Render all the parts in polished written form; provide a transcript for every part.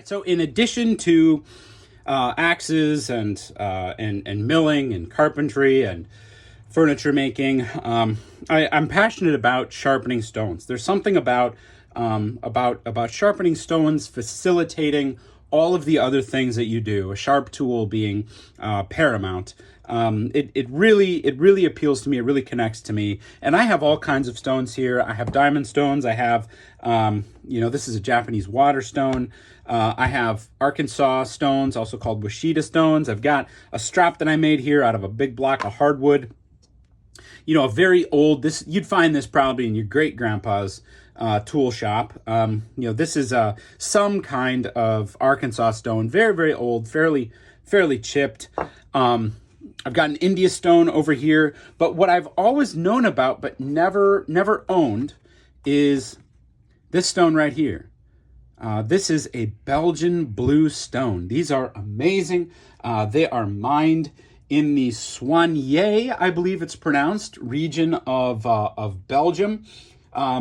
right, so in addition to axes and milling and carpentry and furniture making, I'm passionate about sharpening stones. There's something about sharpening stones facilitating all of the other things that you do. A sharp tool being paramount. It really appeals to me. It really connects to me. And I have all kinds of stones here. I have diamond stones. I have, this is a Japanese water stone. I have Arkansas stones, also called Washita stones. I've got a strap that I made here out of a big block of hardwood. You know, a very old, you'd find this probably in your great-grandpa's tool shop. This is some kind of Arkansas stone, very, very old, fairly chipped. I've got an India stone over here, but what I've always known about but never owned is this stone right here. This is a Belgian blue stone. These are amazing. They are mined in the Soignier, I believe it's pronounced, region of Belgium.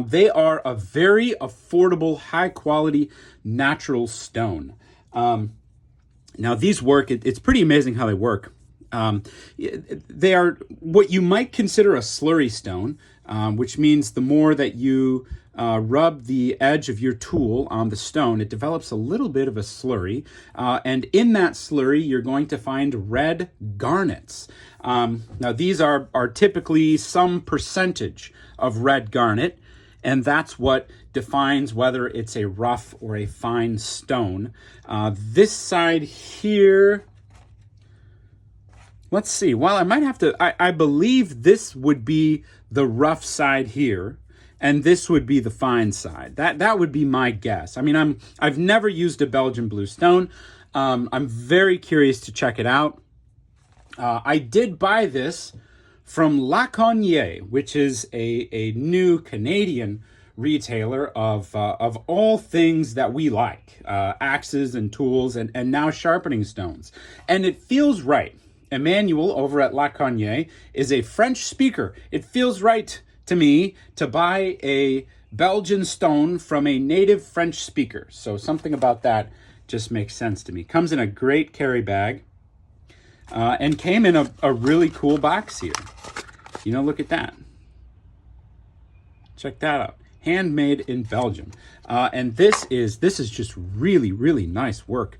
They are a very affordable, high-quality, natural stone. Now, these work, it's pretty amazing how they work. They are what you might consider a slurry stone, which means the more that you rub the edge of your tool on the stone, it develops a little bit of a slurry. And in that slurry, you're going to find red garnets. Now, these are typically some percentage of red garnet, and that's what defines whether it's a rough or a fine stone. This side here, let's see. Well, I might have to, I believe this would be the rough side here, and this would be the fine side. That would be my guess. I mean, I've never used a Belgian blue stone. I'm very curious to check it out. I did buy this from Cognee, which is a new Canadian retailer of all things that we like, axes and tools and now sharpening stones. And it feels right. Emmanuel over at Cognee is a French speaker. It feels right to me to buy a Belgian stone from a native French speaker. So something about that just makes sense to me. Comes in a great carry bag and came in a really cool box here. You know, look at that. Check that out. Handmade in Belgium. And this is just really, really nice work.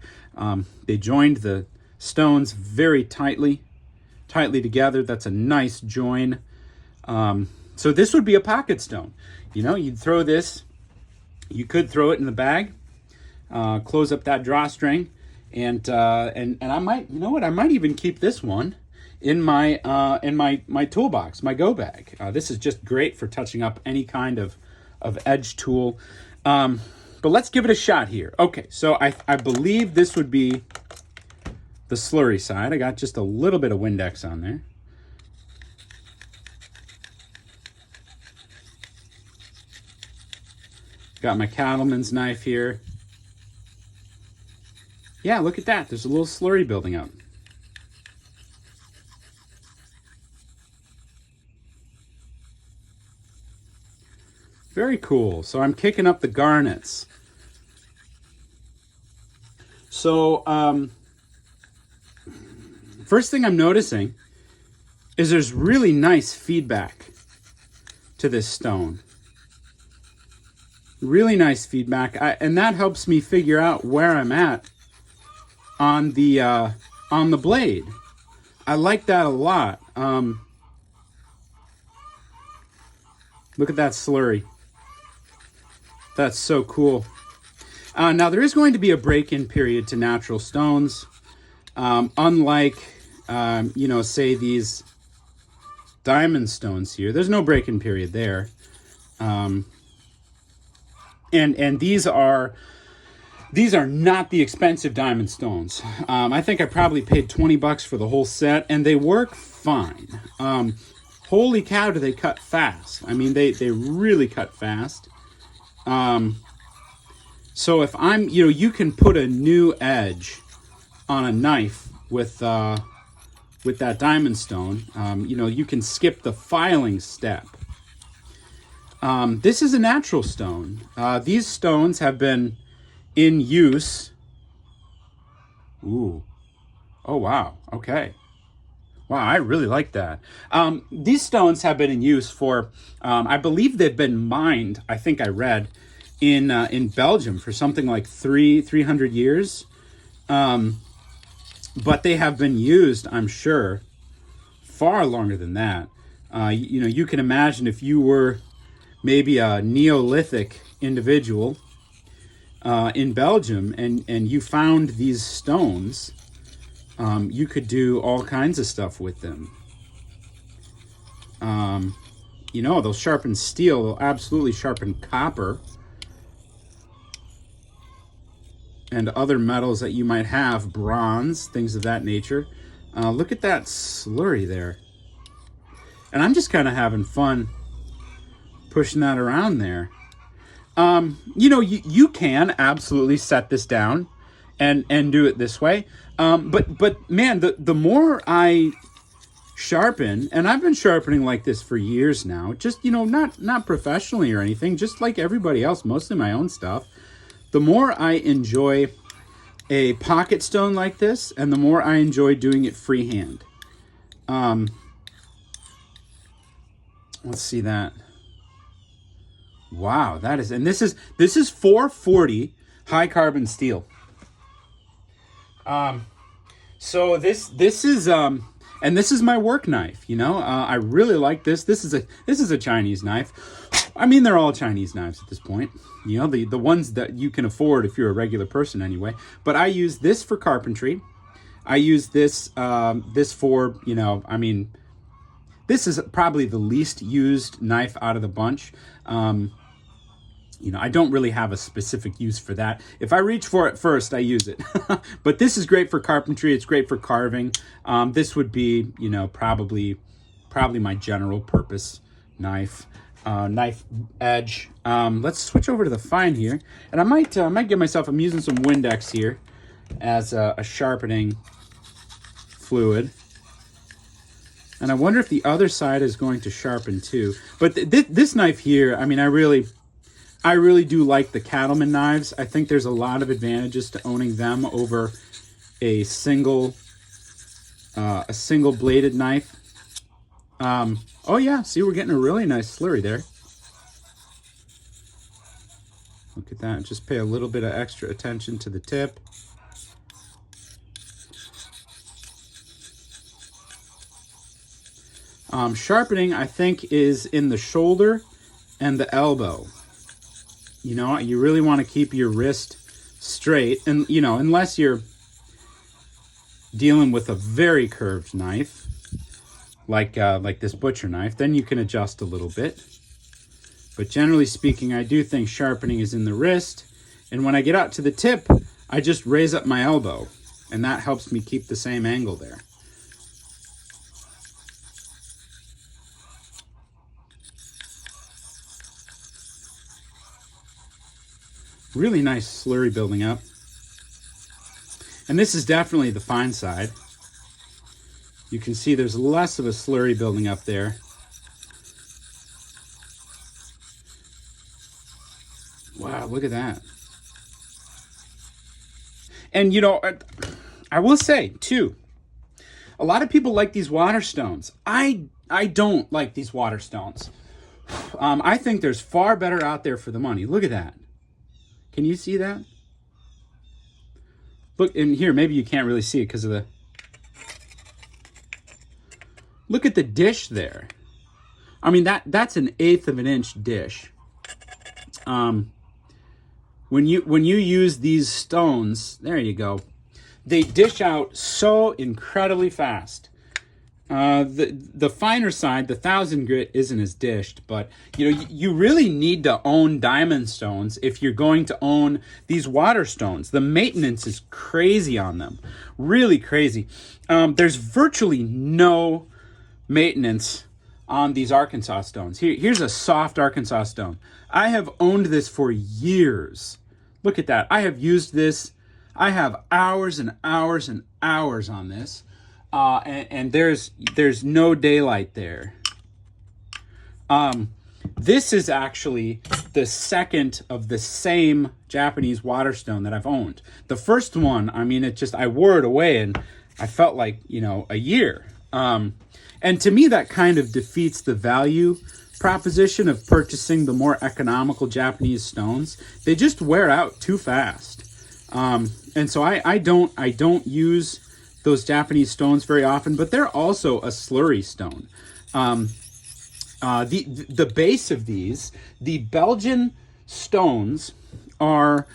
They joined the stones very tightly together. That's a nice join. So this would be a pocket stone. You know, you'd throw this, you could throw it in the bag, close up that drawstring, and I might, you know what, I might even keep this one in my toolbox, my go bag. This is just great for touching up any kind of edge tool. But let's give it a shot here. Okay, so I believe this would be the slurry side. I got just a little bit of Windex on there. Got my cattleman's knife here. Yeah, look at that. There's a little slurry building up. Very cool. So I'm kicking up the garnets. So, first thing I'm noticing is there's really nice feedback to this stone. Really nice feedback, and that helps me figure out where I'm at on the blade. I like that a lot. Look at that slurry. That's so cool. Now there is going to be a break-in period to natural stones, unlike say these diamond stones here. There's no break-in period there. And these are not the expensive diamond stones. I think I probably paid $20 for the whole set, and they work fine. Holy cow, do they cut fast. I mean, they really cut fast. So if I'm, you can put a new edge on a knife with that diamond stone. You can skip the filing step. This is a natural stone. These stones have been in use Ooh. Oh, wow. Okay. Wow, I really like that. These stones have been in use for, I believe they've been mined. I think I read in Belgium for something like 300 years. But they have been used, I'm sure, far longer than that. You know, you can imagine if you were maybe a Neolithic individual in Belgium and you found these stones, you could do all kinds of stuff with them. You know, they'll sharpen steel, they'll absolutely sharpen copper and other metals that you might have, bronze, things of that nature. Look at that slurry there. And I'm just kind of having fun pushing that around there. You know, you can absolutely set this down and do it this way. But man, the more I sharpen, and I've been sharpening like this for years now, just, you know, not professionally or anything, just like everybody else, mostly my own stuff. The more I enjoy a pocket stone like this, and the more I enjoy doing it freehand. Let's see that. Wow, that is, and this is 440 high carbon steel. So this is and this is my work knife. You know, I really like this. This is a Chinese knife. I mean, they're all Chinese knives at this point. You know, the ones that you can afford if you're a regular person anyway. But I use this for carpentry. I use this this for, you know, I mean, this is probably the least used knife out of the bunch. You know, I don't really have a specific use for that. If I reach for it first, I use it. But this is great for carpentry. It's great for carving. This would be, you know, probably my general purpose knife. Knife edge. Let's switch over to the fine here, and I might give myself. I'm using some Windex here as a sharpening fluid, and I wonder if the other side is going to sharpen too. But this knife here, I mean, I really do like the Cattleman knives. I think there's a lot of advantages to owning them over a single bladed knife. Oh yeah, see, we're getting a really nice slurry there. Look at that. Just pay a little bit of extra attention to the tip. Sharpening, I think, is in the shoulder and the elbow. You know, you really want to keep your wrist straight, and, you know, unless you're dealing with a very curved knife, like this butcher knife, then you can adjust a little bit. But generally speaking, I do think sharpening is in the wrist, and when I get out to the tip, I just raise up my elbow, and that helps me keep the same angle there. Really nice slurry building up. And this is definitely the fine side. You can see there's less of a slurry building up there. Wow, look at that. And, you know, I will say, too, a lot of people like these water stones. I don't like these water stones. I think there's far better out there for the money. Look at that. Can you see that? Look, in here, maybe you can't really see it because of the... Look at the dish there. I mean, that's an 1/8 of an inch dish. When you use these stones, there you go, they dish out so incredibly fast. The finer side, the 1000 grit, isn't as dished, but you know, you really need to own diamond stones if you're going to own these water stones. The maintenance is crazy on them, really crazy. There's virtually no maintenance on these Arkansas stones. Here's a soft Arkansas stone. I have owned this for years. Look at that. I have used this. I have hours and hours and hours on this. And there's no daylight there. This is actually the second of the same Japanese water stone that I've owned. The first one, I mean, I wore it away and I felt like, a year. And to me, that kind of defeats the value proposition of purchasing the more economical Japanese stones. They just wear out too fast. And so I don't use those Japanese stones very often, but they're also a slurry stone. The base of these, the Belgian stones are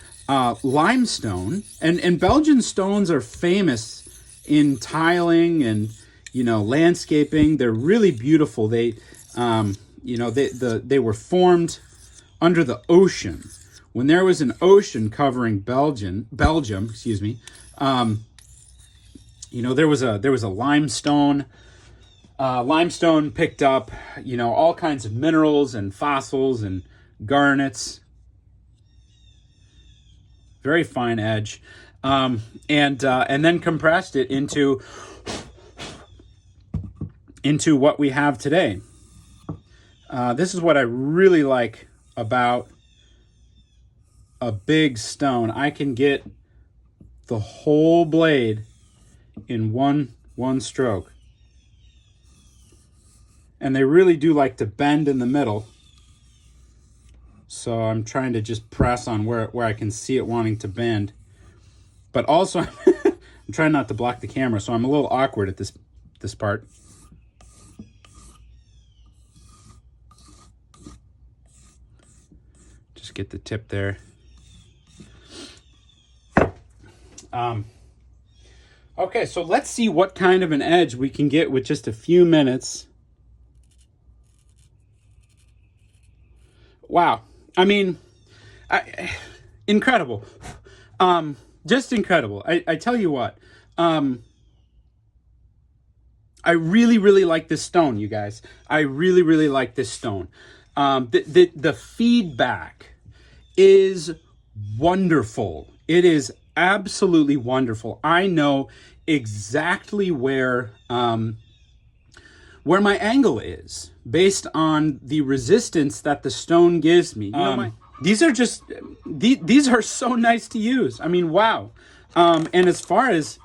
limestone, and Belgian stones are famous in tiling and landscaping. They're really beautiful. They were formed under the ocean when there was an ocean covering Belgium. Excuse me. There was a limestone. Limestone picked up, all kinds of minerals and fossils and garnets. Very fine edge. And then compressed it into what we have today. This is what I really like about a big stone. I can get the whole blade in one stroke. And they really do like to bend in the middle. So I'm trying to just press on where I can see it wanting to bend. But also, I'm trying not to block the camera, so I'm a little awkward at this part. Just get the tip there. Okay, so let's see what kind of an edge we can get with just a few minutes. Wow. I mean, incredible. Just incredible. I tell you what, I really, really like this stone, you guys. I really, really like this stone. The feedback is wonderful. It is absolutely wonderful. I know exactly where my angle is based on the resistance that the stone gives me. These are so nice to use. I mean, wow. And as far as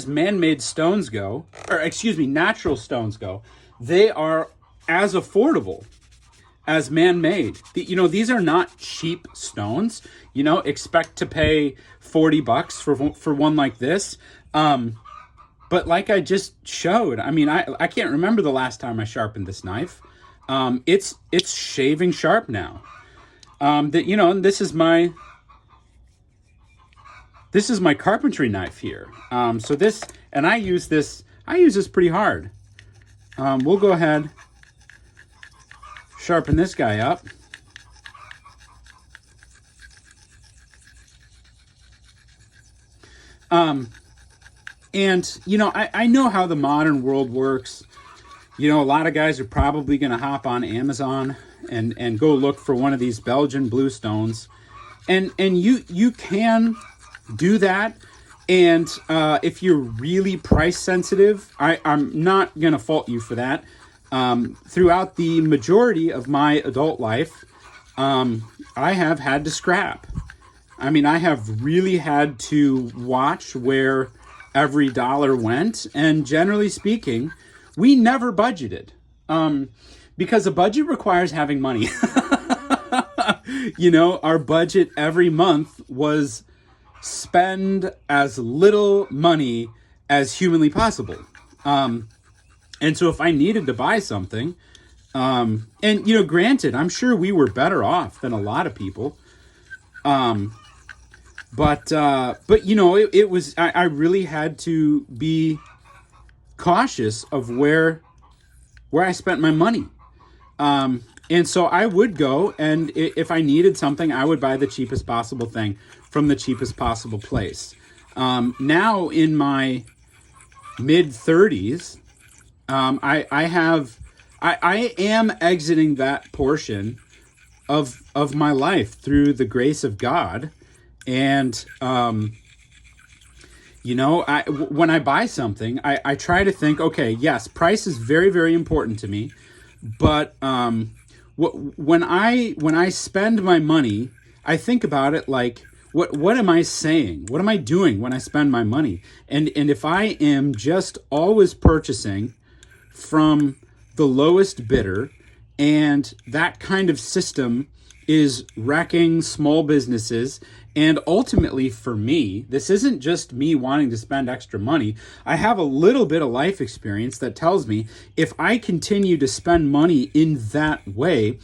man-made stones go, or excuse me, natural stones go, they are as affordable as man-made. These are not cheap stones. Expect to pay $40 for one like this. But like I just showed, I mean, I can't remember the last time I sharpened this knife. It's shaving sharp now. And this is my carpentry knife here. So this, and I use this pretty hard. We'll go ahead, sharpen this guy up. And, I know how the modern world works. A lot of guys are probably going to hop on Amazon and go look for one of these Belgian blue stones. And you can do that. And if you're really price sensitive, I'm not going to fault you for that. Throughout the majority of my adult life, I have had to scrap. I mean, I have really had to watch where every dollar went, and generally speaking, we never budgeted, because a budget requires having money. Our budget every month was spend as little money as humanly possible. And so if I needed to buy something, and granted, I'm sure we were better off than a lot of people. But it was, I really had to be cautious of where I spent my money. And so I would go, and if I needed something, I would buy the cheapest possible thing from the cheapest possible place. Now in my mid 30s, I am exiting that portion of my life through the grace of God. And, when I buy something, I try to think, okay, yes, price is very, very important to me, but when I spend my money, I think about it like, what am I saying? What am I doing when I spend my money? And if I am just always purchasing from the lowest bidder, and that kind of system is wrecking small businesses. And ultimately for me, this isn't just me wanting to spend extra money. I have a little bit of life experience that tells me if I continue to spend money in that way,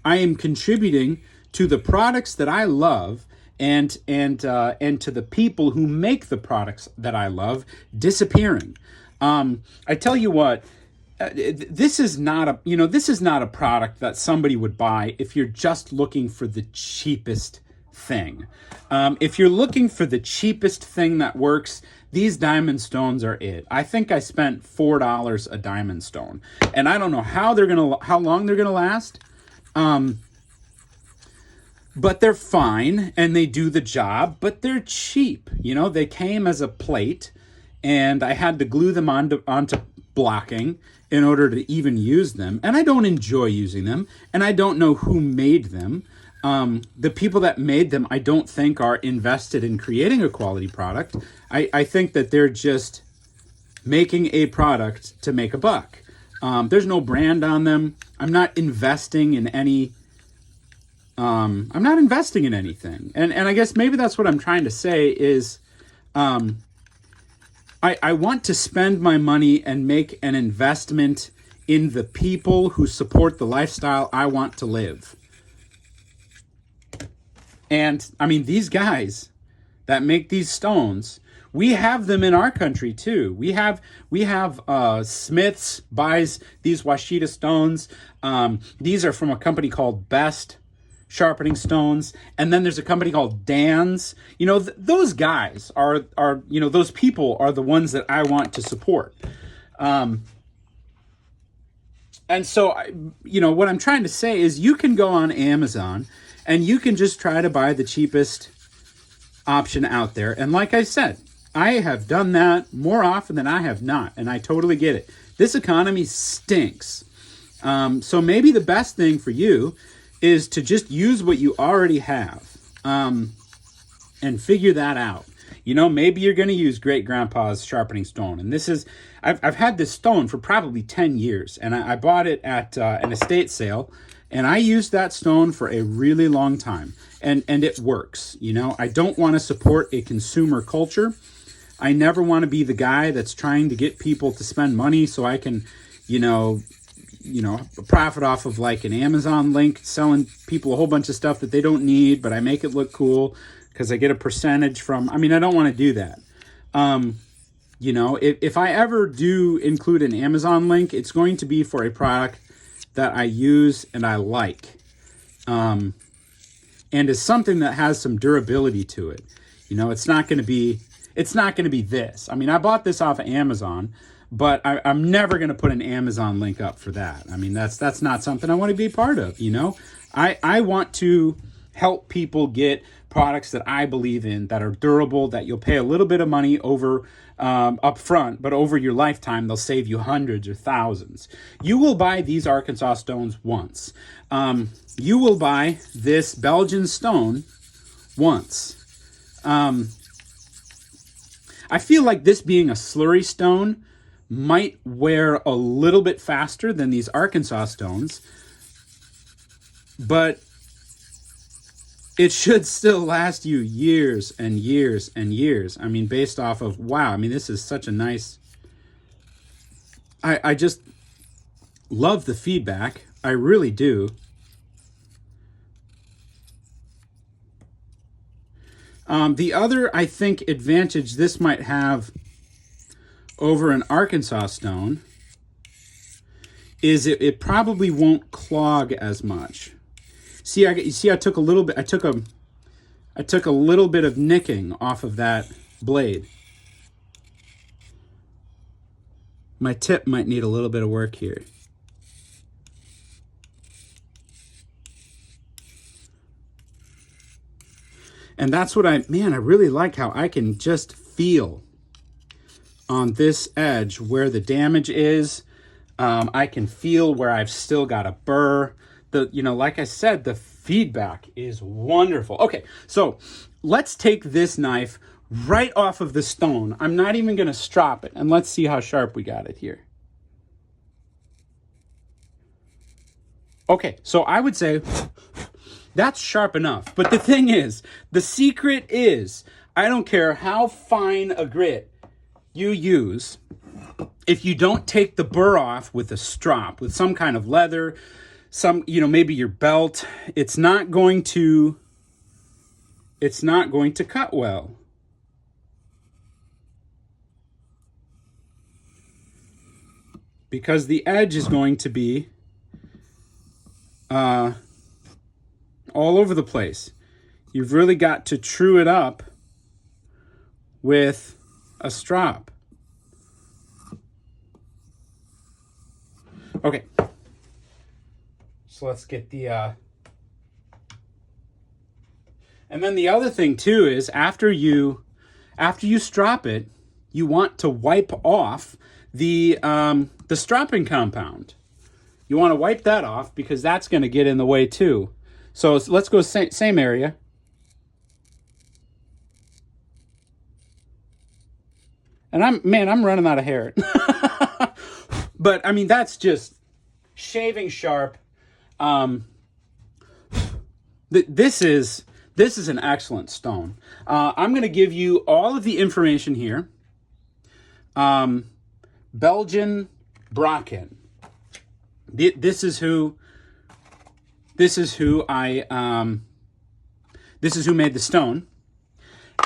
I am contributing to the products that I love and to the people who make the products that I love disappearing. I tell you what, this is not a product that somebody would buy if you're just looking for the cheapest thing. If you're looking for the cheapest thing that works, these diamond stones are it. I think I spent $4 a diamond stone, and I don't know how long they're gonna last. But they're fine and they do the job, but they're cheap. They came as a plate and I had to glue them onto blocking in order to even use them. And I don't enjoy using them, and I don't know who made them. The people that made them, I don't think are invested in creating a quality product. I think that they're just making a product to make a buck. There's no brand on them. I'm not investing in anything. And I guess maybe that's what I'm trying to say is, I want to spend my money and make an investment in the people who support the lifestyle I want to live. And I mean, these guys that make these stones, we have them in our country too. We have Smith's buys these Washita stones. These are from a company called Best Sharpening Stones, and then there's a company called Dan's. Those guys are those people are the ones that I want to support. And so what I'm trying to say is you can go on Amazon and you can just try to buy the cheapest option out there. And like I said, I have done that more often than I have not, and I totally get it. This economy stinks. So maybe the best thing for you is to just use what you already have, and figure that out. Maybe you're going to use great grandpa's sharpening stone. And this is, I've had this stone for probably 10 years, and I bought it at an estate sale, and I used that stone for a really long time, and it works. I don't want to support a consumer culture. I never want to be the guy that's trying to get people to spend money so I can, profit off of like an Amazon link, selling people a whole bunch of stuff that they don't need, but I make it look cool because I get a percentage from, I don't want to do that. If I ever do include an Amazon link, it's going to be for a product that I use and I like. And is something that has some durability to it. It's not going to be this. I bought this off of Amazon, but I'm never going to put an Amazon link up for that. That's not something I want to be part of. I want to help people get products that I believe in, that are durable, that you'll pay a little bit of money over up front, but over your lifetime, they'll save you hundreds or thousands. You will buy these Arkansas stones once. You will buy this Belgian stone once. I feel like this being a slurry stone might wear a little bit faster than these Arkansas stones, but it should still last you years and years and years. Based off of, wow, this is such a nice, I just love the feedback. I really do. The other, I think, advantage this might have over an Arkansas stone is it probably won't clog as much. See, I took a little bit. I took a little bit of nicking off of that blade. My tip might need a little bit of work here. And that's what I really like how I can just feel on this edge where the damage is. I can feel where I've still got a burr. like I said, the feedback is wonderful. Okay, so let's take this knife right off of the stone. I'm not even going to strop it, and let's see how sharp we got it here. Okay, so I would say that's sharp enough. But the thing is, the secret is, I don't care how fine a grit you use, if you don't take the burr off with a strop, with some kind of leather, maybe your belt, it's not going to cut well. Because the edge is going to be all over the place. You've really got to true it up with a strop. Okay. So let's get the and then the other thing too is after you strop it, you want to wipe off the stropping compound. You want to wipe that off because that's going to get in the way too. So let's go same area. And I'm running out of hair. But I mean, that's just shaving sharp. This is an excellent stone. I'm going to give you all of the information here. Belgian Broken. This is who made the stone.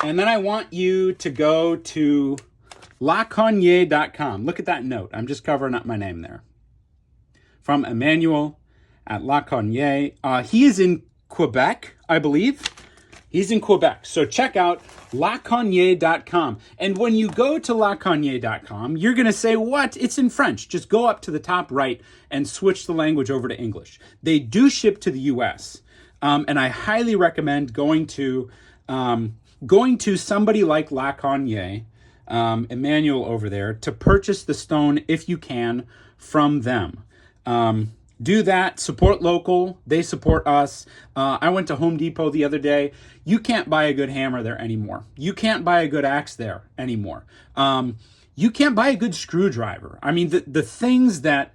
And then I want you to go to Cognee.com. Look at that note. I'm just covering up my name there. From Emmanuel at Cognee. He is in Quebec, I believe. He's in Quebec. So check out Cognee.com. And when you go to Cognee.com, you're going to say, what? It's in French. Just go up to the top right and switch the language over to English. They do ship to the US. And I highly recommend going to somebody like Cognee, Emmanuel over there, to purchase the stone if you can from them. Do that. Support local. They support us. I went to Home Depot the other day. You can't buy a good hammer there anymore. You can't buy a good axe there anymore. You can't buy a good screwdriver. I mean, the things that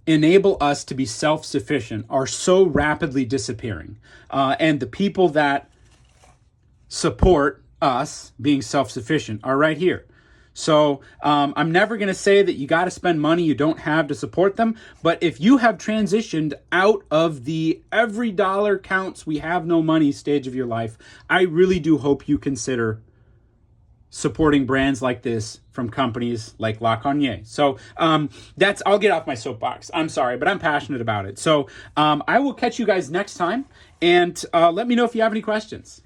enable us to be self-sufficient are so rapidly disappearing. And the people that support us being self-sufficient are right here. So I'm never going to say that you got to spend money you don't have to support them. But if you have transitioned out of the every dollar counts, we have no money stage of your life, I really do hope you consider supporting brands like this from companies like Cognee. So I'll get off my soapbox. I'm sorry, but I'm passionate about it. So I will catch you guys next time. And let me know if you have any questions.